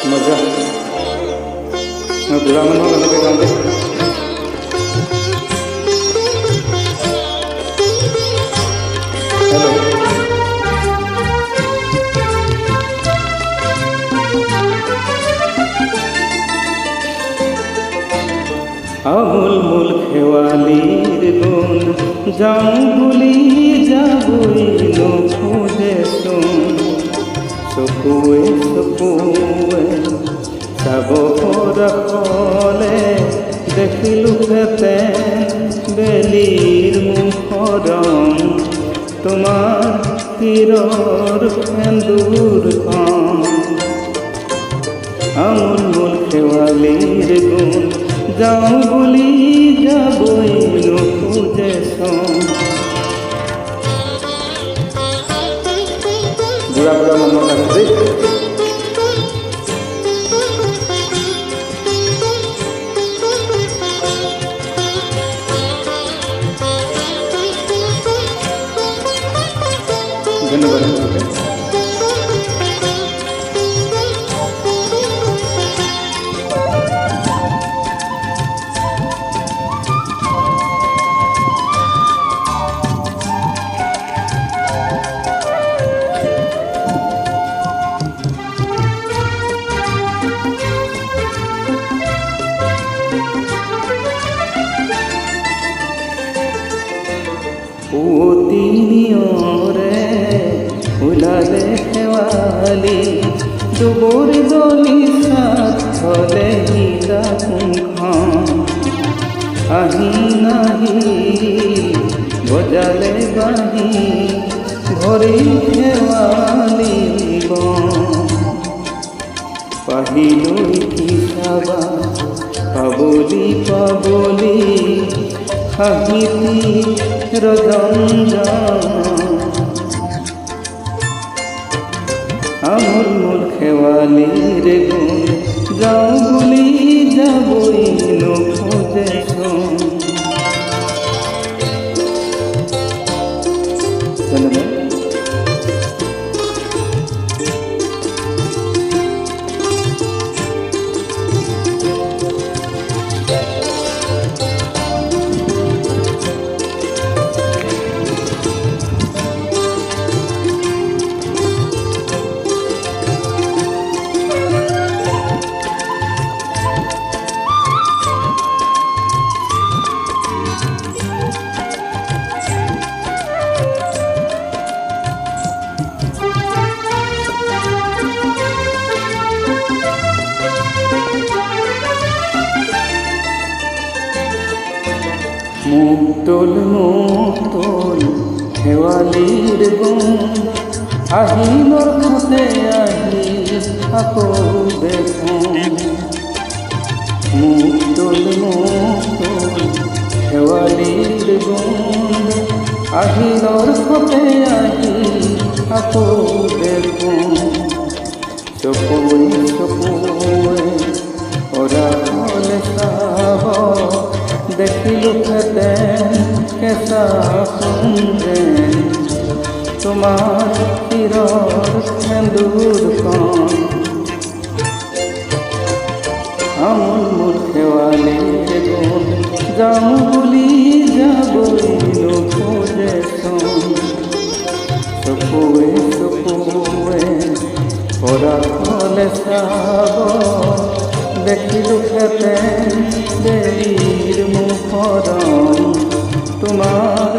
मजा बुरा मन हो लगे गाँव हेलो আমুল মূল খেৱালীৰ গুণ যাওঁ বুলি যাবই নোখোজেচোন চকুৱে চকুৱে চাব পৰাকলে দেখিলোহেঁতেন বেলিৰ মুখৰম তোমাৰ তীৰৰ সেন্দুৰখন আমুল মূল খেৱালীৰ গুণ যাওঁ বুলি যাবই নোখোজেচোন বুঢ়া বুঢ়া মনত আছে ধন্যবাদ পুৱতিনিয়ৰে ওলালে শেৱালি দুবৰি দলিচাত থলে সীতা কোনখন আহি নাহি বজালে বাঁহী ভৰি শেৱালি পাহিলৈ কি চাবা পাবলি পাবলি হাঁহিতি ৰজঞ্জন আমুল মূল খেৱালীৰ গুণ যাওঁ বুলি যাবই নোখোজেচোন ধন্যবাদ মুক্তল মুক্তল শেৱালীৰ গুণ আহিলৰ ঘাটে আহি আকৌ দেখোন মুক্তল মুক্তল শেৱালীৰ গুণ আহিলৰ ঘাটে আহি আকৌ দেখোন চকুৱে চকুৱে অৰাকলে চাব দেখিলোহেঁতেন কেঁচা সুন্দৰ তোমাৰ তীৰৰ সেন্দুৰখন আমুল মূল খেৱালীৰ গুণ যাওঁ বুলি যাবই নোখোজেচোন চকুৱে চকুৱে পৰাকলে চাব দেখিলোহেঁতেন বেলিৰ মুখৰম তোমাৰ